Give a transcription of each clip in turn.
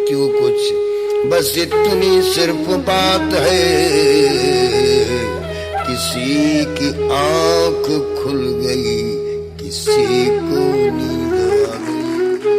मृत्यु कुछ बस इतनी सिर्फ बात है, किसी की आंख खुल गई किसी को नींद आ गई।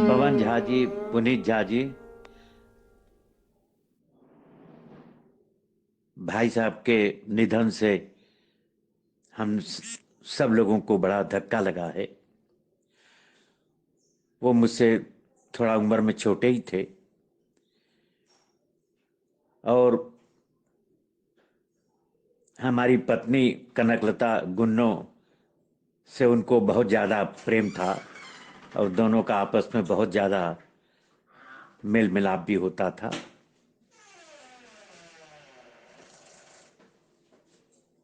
पवन झा जी, पुनीत झा जी, भाई साहब के निधन से हम सब लोगों को बड़ा धक्का लगा है। वो मुझसे थोड़ा उम्र में छोटे ही थे और हमारी पत्नी कनकलता गुन्नो से उनको बहुत ज़्यादा प्रेम था और दोनों का आपस में बहुत ज़्यादा मेल मिलाप भी होता था।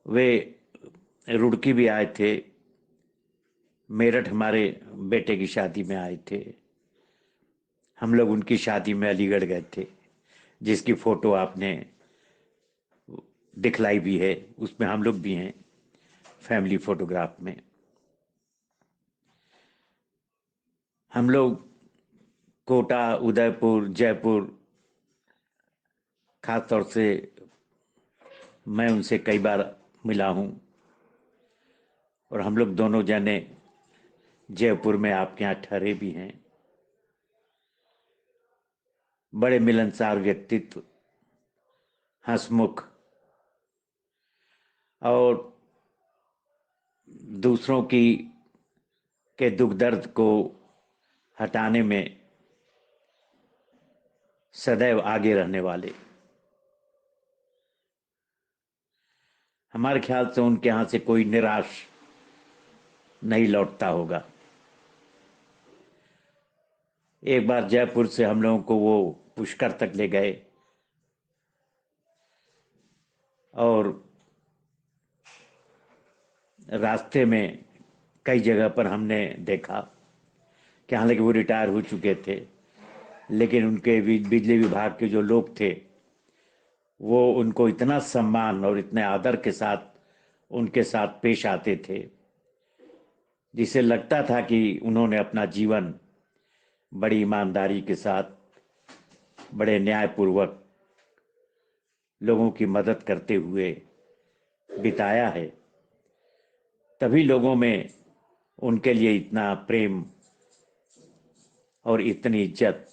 वे रुड़की भी आए थे, मेरठ हमारे बेटे की शादी में आए थे। हम लोग उनकी शादी में अलीगढ़ गए थे, जिसकी फोटो आपने दिखलाई भी है, उसमें हम लोग भी हैं फैमिली फोटोग्राफ में। हम लोग कोटा, उदयपुर, जयपुर, खास तौर से मैं उनसे कई बार मिला हूँ और हम लोग दोनों जने जयपुर में आपके यहाँ ठहरे भी हैं। बड़े मिलनसार व्यक्तित्व, हंसमुख और दूसरों के दुख दर्द को हटाने में सदैव आगे रहने वाले। हमारे ख्याल से उनके यहाँ से कोई निराश नहीं लौटता होगा। एक बार जयपुर से हम लोगों को वो पुष्कर तक ले गए और रास्ते में कई जगह पर हमने देखा कि हालांकि वो रिटायर हो चुके थे, लेकिन उनके बिजली विभाग के जो लोग थे वो उनको इतना सम्मान और इतने आदर के साथ उनके साथ पेश आते थे, जिसे लगता था कि उन्होंने अपना जीवन बड़ी ईमानदारी के साथ, बड़े न्यायपूर्वक लोगों की मदद करते हुए बिताया है। तभी लोगों में उनके लिए इतना प्रेम और इतनी इज्जत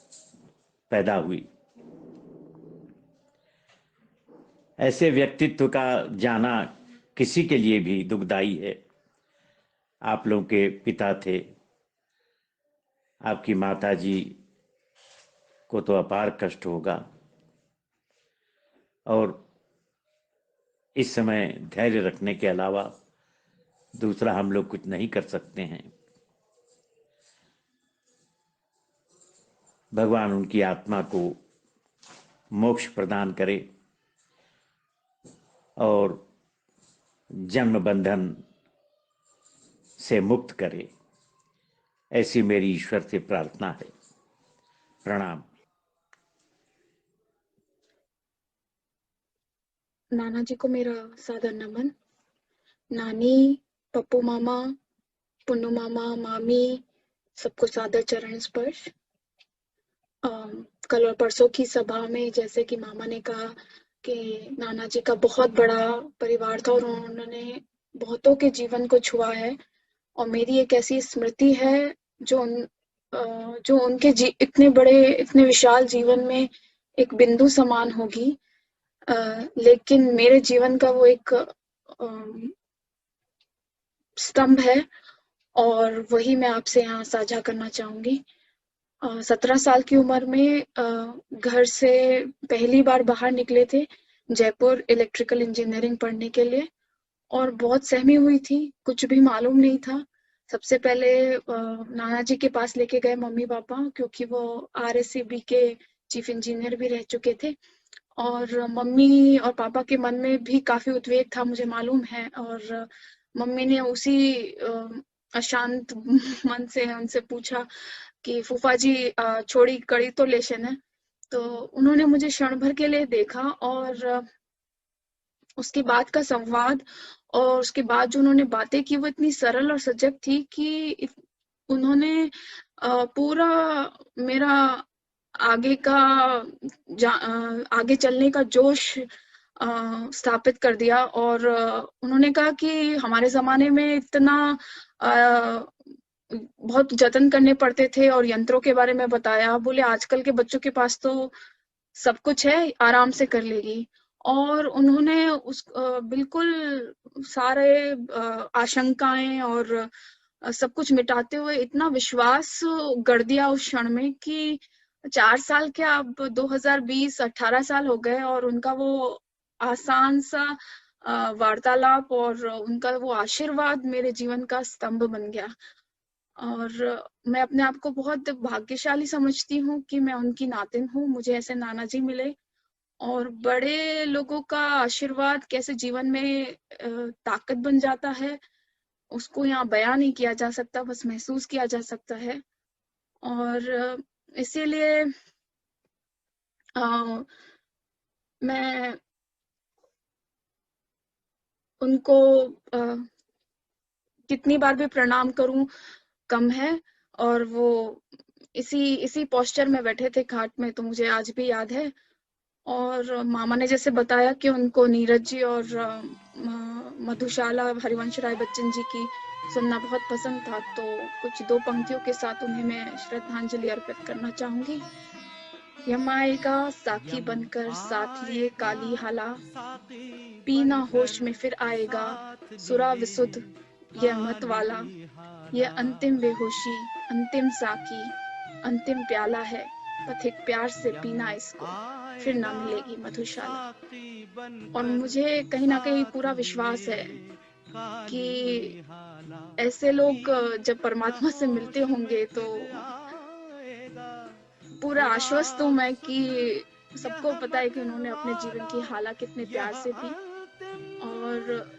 पैदा हुई। ऐसे व्यक्तित्व का जाना किसी के लिए भी दुखदाई है। आप लोगों के पिता थे, आपकी माता जी को तो अपार कष्ट होगा और इस समय धैर्य रखने के अलावा दूसरा हम लोग कुछ नहीं कर सकते हैं। भगवान उनकी आत्मा को मोक्ष प्रदान करे और जन्म बंधन से मुक्त करे, ऐसी मेरी ईश्वर से प्रार्थना है। प्रणाम। नाना जी को मेरा सादर नमन। नानी, पप्पू मामा, पुन्नू मामा, मामी, सबको सादर चरण स्पर्श। कल और परसों की सभा में जैसे कि मामा ने कहा कि नाना जी का बहुत बड़ा परिवार था और उन्होंने बहुतों के जीवन को छुआ है और मेरी एक ऐसी स्मृति है जो जो उनके इतने बड़े इतने विशाल जीवन में एक बिंदु समान होगी, लेकिन मेरे जीवन का वो एक स्तंभ है और वही मैं आपसे यहाँ साझा करना चाहूंगी। 17 साल की उम्र में घर से पहली बार बाहर निकले थे जयपुर इलेक्ट्रिकल इंजीनियरिंग पढ़ने के लिए, और बहुत सहमी हुई थी, कुछ भी मालूम नहीं था। सबसे पहले नाना जी के पास लेके गए मम्मी पापा, क्योंकि वो RSCB के चीफ इंजीनियर भी रह चुके थे, और मम्मी और पापा के मन में भी काफी उद्वेग था, मुझे मालूम है। और मम्मी ने उसी अशांत मन से उनसे पूछा कि फूफा जी छोड़ी कड़ी तो लेशन है। तो उन्होंने मुझे क्षण भर के लिए देखा, और उसके बाद का संवाद और उसके बाद जो उन्होंने बातें की वो इतनी सरल और सजग थी कि उन्होंने पूरा मेरा आगे का आगे चलने का जोश स्थापित कर दिया। और उन्होंने कहा कि हमारे जमाने में इतना बहुत जतन करने पड़ते थे, और यंत्रों के बारे में बताया। बोले आजकल के बच्चों के पास तो सब कुछ है, आराम से कर लेगी। और उन्होंने बिल्कुल सारे आशंकाएं और सब कुछ मिटाते हुए इतना विश्वास गढ़ दिया उस क्षण में कि 4 साल क्या, अब 2020 18 साल हो गए, और उनका वो आसान सा वार्तालाप और उनका वो आशीर्वाद मेरे जीवन का स्तंभ बन गया। और मैं अपने आप को बहुत भाग्यशाली समझती हूँ कि मैं उनकी नातिन हूँ, मुझे ऐसे नाना जी मिले। और बड़े लोगों का आशीर्वाद कैसे जीवन में ताकत बन जाता है, उसको यहाँ बयां नहीं किया जा सकता, बस महसूस किया जा सकता है। और इसीलिए मैं उनको कितनी बार भी प्रणाम करूं कम है। और वो इसी पोस्चर में बैठे थे घाट में, तो मुझे आज भी याद है। और मामा ने जैसे बताया कि उनको नीरज जी और मधुशाला हरिवंश राय बच्चन जी की सुनना बहुत पसंद था, तो कुछ 2 पंक्तियों के साथ उन्हें मैं श्रद्धांजलि अर्पित करना चाहूंगी। यम आएगा साकी बनकर साथ लिए काली हाला, पीना होश में फिर आएगा सुरा विसुद्ध यह मत वाला। यह अंतिम बेहोशी, अंतिम साकी, अंतिम प्याला है, पथिक प्यार से पीना इसको, फिर ना मिलेगी मधुशाला। और मुझे कहीं ना कहीं पूरा विश्वास है कि ऐसे लोग जब परमात्मा से मिलते होंगे तो पूरा आश्वस्त हूँ मैं कि सबको पता है कि उन्होंने अपने जीवन की हाला कितने प्यार से पी, और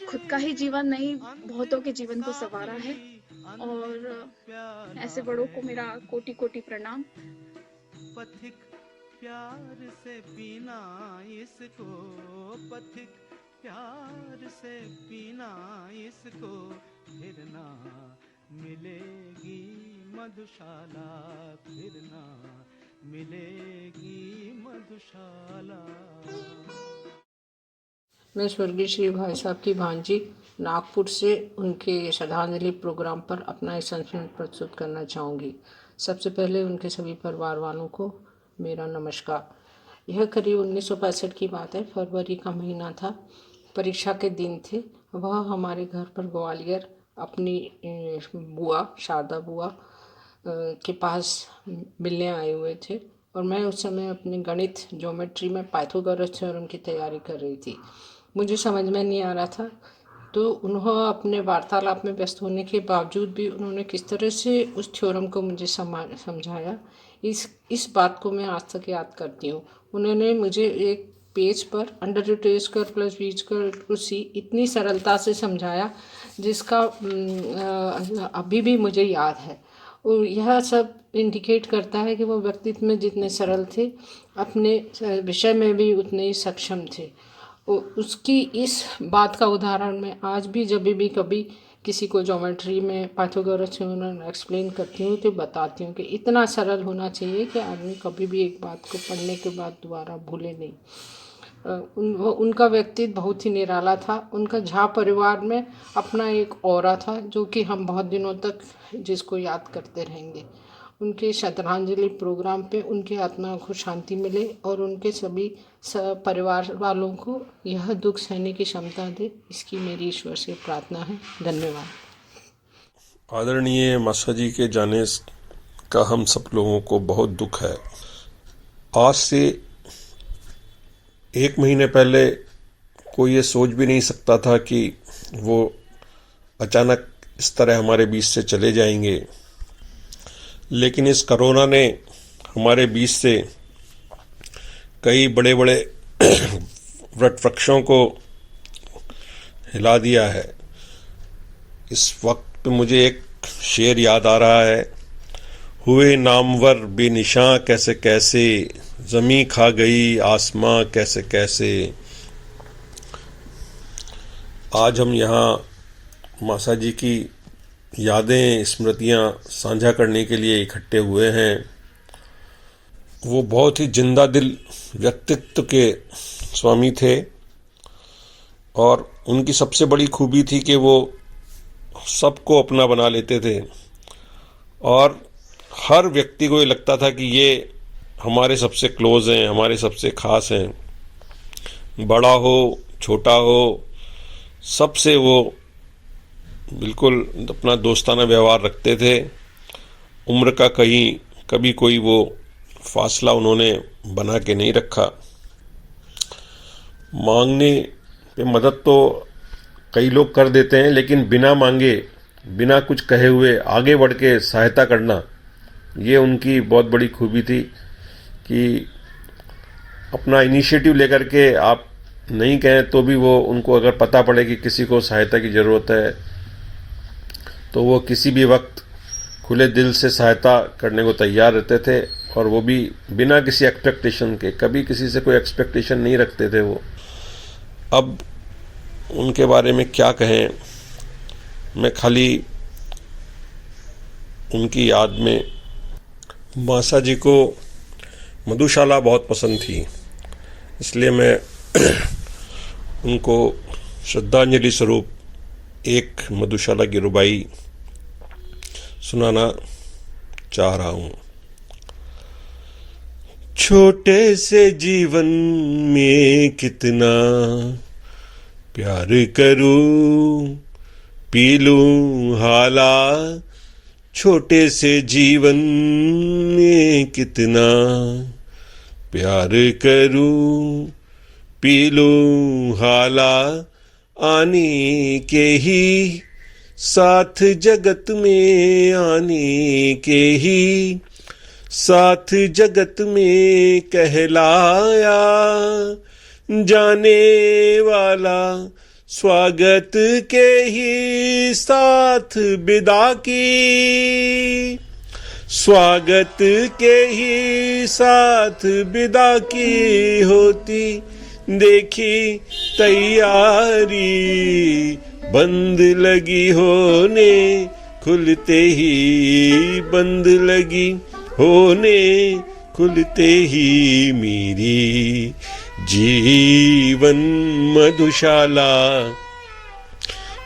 खुद का ही जीवन नहीं, बहुतों के जीवन को संवारा है। और ऐसे बड़ों को मेरा कोटि कोटि प्रणाम। पथिक प्यार से पीना इसको, पथिक प्यार से पीना इसको, फिर ना मिलेगी मधुशाला, फिर ना मिलेगी मधुशाला। मैं स्वर्गीय श्री भाई साहब की भांजी नागपुर से उनके श्रद्धांजलि प्रोग्राम पर अपना एक संस्मरण प्रस्तुत करना चाहूँगी। सबसे पहले उनके सभी परिवार वालों को मेरा नमस्कार। यह करीब 1965 की बात है, फरवरी का महीना था, परीक्षा के दिन थे। वह हमारे घर पर ग्वालियर अपनी बुआ शारदा बुआ के पास मिलने आए हुए थे, और मैं उस समय अपने गणित ज्योमेट्री में पाइथागोरस थ्योरम की तैयारी कर रही थी। मुझे समझ में नहीं आ रहा था, तो उन्होंने अपने वार्तालाप में व्यस्त होने के बावजूद भी उन्होंने किस तरह से उस थ्योरम को मुझे समझाया, इस बात को मैं आज तक याद करती हूँ। उन्होंने मुझे एक पेज पर under root A square plus B square to C इतनी सरलता से समझाया जिसका अभी भी मुझे याद है। और यह सब इंडिकेट करता है कि वो व्यक्तित्व में जितने सरल थे, अपने विषय में भी उतने ही सक्षम थे। उसकी इस बात का उदाहरण मैं आज भी जब भी कभी किसी को ज्योमेट्री में पाइथागोरस थ्योरम एक्सप्लेन करती हूँ तो बताती हूँ कि इतना सरल होना चाहिए कि आदमी कभी भी एक बात को पढ़ने के बाद दोबारा भूले नहीं। उनका व्यक्तित्व बहुत ही निराला था। उनका झा परिवार में अपना एक ऑरा था जो कि हम बहुत दिनों तक जिसको याद करते रहेंगे। उनके श्रद्धांजलि प्रोग्राम पे उनकी आत्मा को शांति मिले और उनके सभी परिवार वालों को यह दुख सहने की क्षमता दे, इसकी मेरी ईश्वर से प्रार्थना है। धन्यवाद। आदरणीय मासा जी के जाने का हम सब लोगों को बहुत दुख है। आज से 1 महीने पहले कोई ये सोच भी नहीं सकता था कि वो अचानक इस तरह हमारे बीच से चले जाएंगे, लेकिन इस कोरोना ने हमारे बीच से कई बड़े बड़े वट वृक्षों को हिला दिया है। इस वक्त पे मुझे एक शेर याद आ रहा है, हुए नामवर बेनिशां कैसे कैसे, ज़मीं खा गई आसमां कैसे कैसे। आज हम यहाँ मासा जी की यादें स्मृतियाँ साझा करने के लिए इकट्ठे हुए हैं। वो बहुत ही जिंदा दिल व्यक्तित्व के स्वामी थे और उनकी सबसे बड़ी खूबी थी कि वो सबको अपना बना लेते थे और हर व्यक्ति को ये लगता था कि ये हमारे सबसे क्लोज हैं, हमारे सबसे खास हैं। बड़ा हो छोटा हो, सबसे वो बिल्कुल अपना दोस्ताना व्यवहार रखते थे। उम्र का कभी कोई वो फासला उन्होंने बना के नहीं रखा। मांगने पे मदद तो कई लोग कर देते हैं, लेकिन बिना मांगे, बिना कुछ कहे हुए आगे बढ़ के सहायता करना, ये उनकी बहुत बड़ी खूबी थी कि अपना इनिशिएटिव लेकर के आप नहीं कहें तो भी वो, उनको अगर पता पड़े कि किसी को सहायता की ज़रूरत है तो वो किसी भी वक्त खुले दिल से सहायता करने को तैयार रहते थे और वो भी बिना किसी एक्सपेक्टेशन के। कभी किसी से कोई एक्सपेक्टेशन नहीं रखते थे वो। अब उनके बारे में क्या कहें, मैं खाली उनकी याद में, मासा जी को मधुशाला बहुत पसंद थी, इसलिए मैं उनको श्रद्धांजलि स्वरूप एक मधुशाला की रुबाई सुनाना चाह रहा हूँ। छोटे से जीवन में कितना प्यार करूं, पी लूं हाला, छोटे से जीवन में कितना प्यार करूं, पी लूं हाला, आने के ही साथ जगत में, आने के ही साथ जगत में कहलाया, जाने वाला स्वागत के ही साथ विदा की, स्वागत के ही साथ विदा की होती देखी तैयारी, बंद लगी होने खुलते ही, बंद लगी होने खुलते ही मेरी जीवन मधुशाला,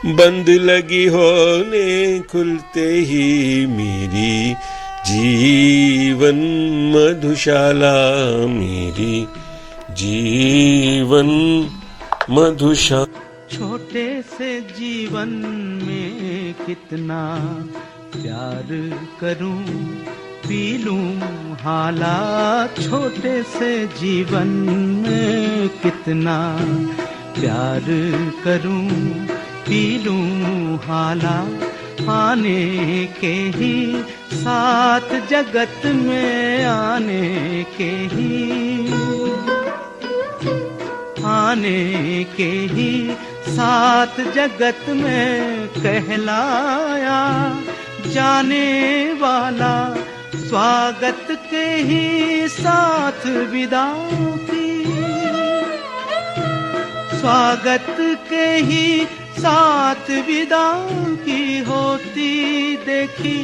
बंद लगी होने खुलते ही मेरी जीवन मधुशाला, मेरी जीवन मधुशाला। छोटे से जीवन में कितना प्यार करूं, पी लूं हाला, छोटे से जीवन में कितना प्यार करूं, पी लूं हाला, आने के ही साथ जगत में, आने के ही, आने के ही साथ जगत में कहलाया, जाने वाला स्वागत के ही साथ विदा की, स्वागत के ही साथ विदा की होती देखी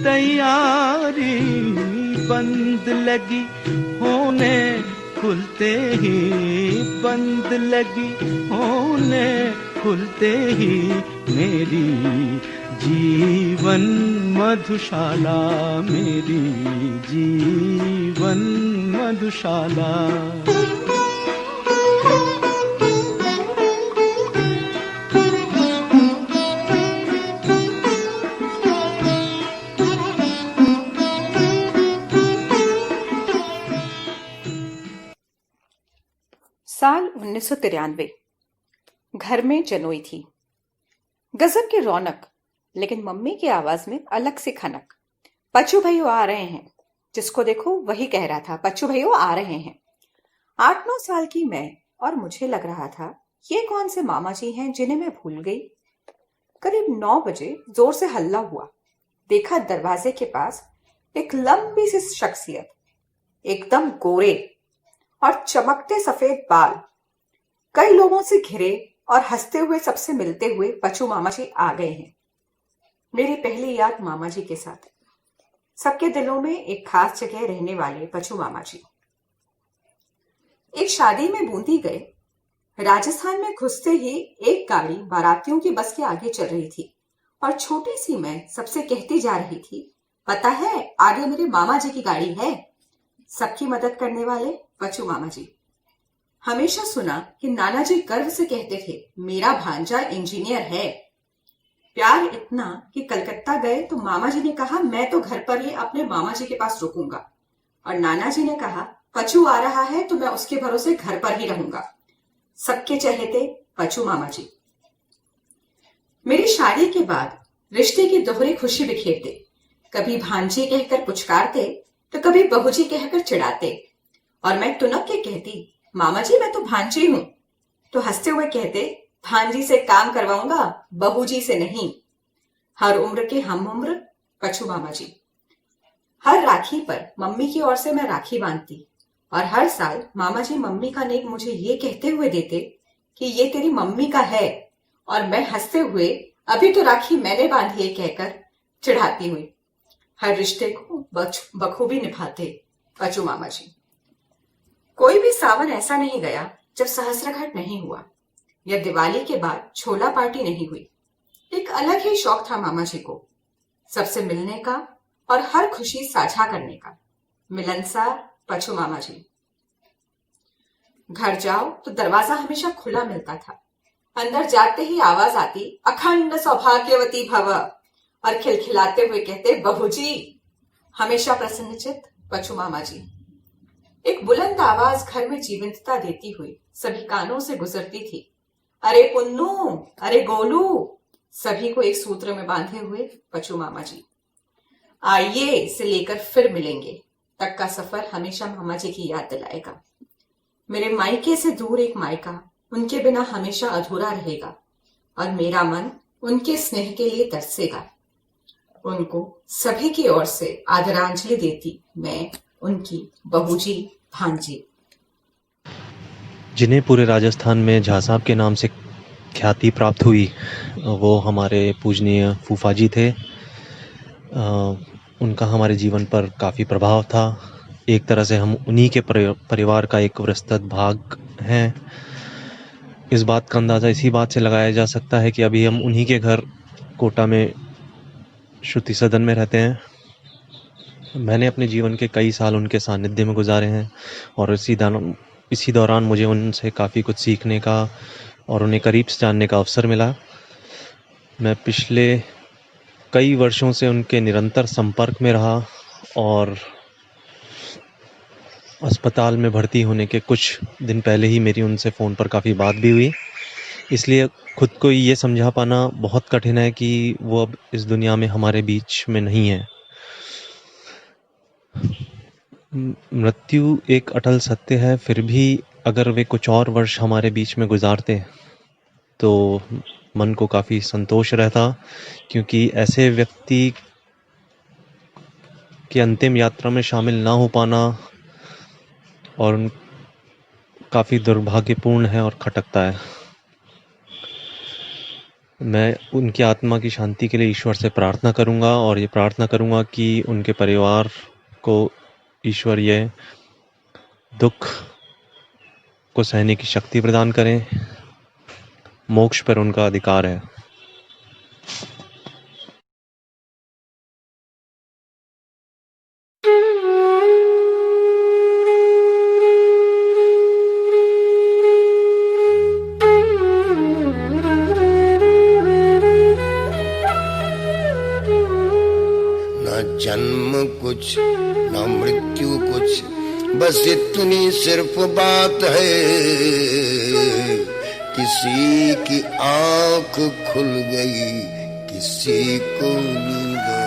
तैयारी, बंद लगी होने खुलते ही बंद लगी होने, खुलते ही मेरी जीवन मधुशाला, मेरी जीवन मधुशाला। साल 1993। घर में जनोई थी, गजब की रौनक, लेकिन मम्मी की आवाज में अलग सी खनक। पच्चू भैया आ रहे हैं, जिसको देखो वही कह रहा था, पच्चू भैया आ रहे हैं। 8-9 साल की मैं, और मुझे लग रहा था ये कौन से मामा जी हैं जिन्हें मैं भूल गई। करीब 9 बजे जोर से हल्ला हुआ। देखा दरवाजे के पास एक लंबी सी शख्सियत, एकदम गोरे और चमकते सफेद बाल, कई लोगों से घिरे और हंसते हुए सबसे मिलते हुए पच्चू मामा जी आ गए हैं। मेरी पहली याद मामा जी के साथ, सबके दिलों में एक खास जगह रहने वाले पच्चू मामा जी। एक शादी में बूंदी गए। राजस्थान में घुसते ही एक गाड़ी बारातियों की बस के आगे चल रही थी और छोटी सी मैं सबसे कहती जा रही थी, पता है आगे मेरे मामा जी की गाड़ी है। सबकी मदद करने वाले पच्चू मामा जी। हमेशा सुना कि नाना जी गर्व से कहते थे, मेरा भांजा इंजीनियर है। प्यार इतना कि कलकत्ता गए तो मामा जी ने कहा, मैं तो घर पर ही अपने मामा जी के पास रुकूंगा, और नाना जी ने कहा, पच्चू आ रहा है तो मैं उसके भरोसे घर पर ही रहूंगा। सबके चहेते पच्चू मामा जी। मेरी शादी के बाद रिश्ते की दोहरी खुशी बिखेरते, कभी भांजी कहकर पुचकारते तो कभी बहूजी कहकर चिढ़ाते, और मैं तुनक के कहती, मामा जी मैं तो भांजी हूं, तो हंसते हुए कहते, भांजी से काम करवाऊंगा, बहूजी से नहीं। हर उम्र के हम उम्र पच्चू मामा जी। हर राखी पर मम्मी की ओर से मैं राखी बांधती, और हर साल मामा जी मम्मी का नेक मुझे ये कहते हुए देते कि ये तेरी मम्मी का है, और मैं हंसते हुए अभी तो राखी मैंने बांधी है कहकर चिढ़ाती हुई। हर रिश्ते को बखूबी निभाते पच्चू मामा जी। कोई भी सावन ऐसा नहीं गया जब सहस्त्रघट नहीं हुआ, या दिवाली के बाद छोला पार्टी नहीं हुई। एक अलग ही शौक था मामा जी को, सबसे मिलने का और हर खुशी साझा करने का। मिलनसार पच्चू मामा जी। घर जाओ तो दरवाजा हमेशा खुला मिलता था। अंदर जाते ही आवाज आती, अखंड सौभाग्यवती भव, और खिलखिलाते हुए कहते, बहू जी। हमेशा प्रसन्नचित्त पच्चू मामा जी। एक बुलंद आवाज घर में जीवंतता देती हुई सभी कानों से गुजरती थी, अरे पुन्नू, अरे गोलू, सभी को एक सूत्र में बांधे हुए पच्चू मामा जी। आइए से लेकर फिर मिलेंगे तक का सफर हमेशा मामा जी की याद दिलाएगा। मेरे मायके से दूर एक मायका उनके बिना हमेशा अधूरा रहेगा, और मेरा मन उनके स्नेह के लिए तरसेगा। उनको सभी की ओर से आदरांजलि देती मैं, उनकी बहूजी भांजी। जिन्हें पूरे राजस्थान में झा साहब के नाम से ख्याति प्राप्त हुई, वो हमारे पूजनीय फूफा जी थे। उनका हमारे जीवन पर काफ़ी प्रभाव था। एक तरह से हम उन्हीं के परिवार का एक विस्तृत भाग हैं। इस बात का अंदाज़ा इसी बात से लगाया जा सकता है कि अभी हम उन्हीं के घर कोटा में श्रुति सदन में रहते हैं। मैंने अपने जीवन के कई साल उनके सानिध्य में गुजारे हैं, और इसी दौरान मुझे उनसे काफ़ी कुछ सीखने का और उन्हें करीब से जानने का अवसर मिला। मैं पिछले कई वर्षों से उनके निरंतर संपर्क में रहा, और अस्पताल में भर्ती होने के कुछ दिन पहले ही मेरी उनसे फ़ोन पर काफ़ी बात भी हुई। इसलिए खुद को ये समझा पाना बहुत कठिन है कि वो अब इस दुनिया में हमारे बीच में नहीं है। मृत्यु एक अटल सत्य है, फिर भी अगर वे कुछ और वर्ष हमारे बीच में गुजारते तो मन को काफ़ी संतोष रहता, क्योंकि ऐसे व्यक्ति के अंतिम यात्रा में शामिल ना हो पाना और काफ़ी दुर्भाग्यपूर्ण है और खटकता है। मैं उनकी आत्मा की शांति के लिए ईश्वर से प्रार्थना करूंगा, और ये प्रार्थना करूंगा कि उनके परिवार को ईश्वर ये दुख को सहने की शक्ति प्रदान करें। मोक्ष पर उनका अधिकार है। न जन्म कुछ न मृत्यु कुछ, बस इतनी सिर्फ बात है, किसी की आंख खुल गई किसी को नींद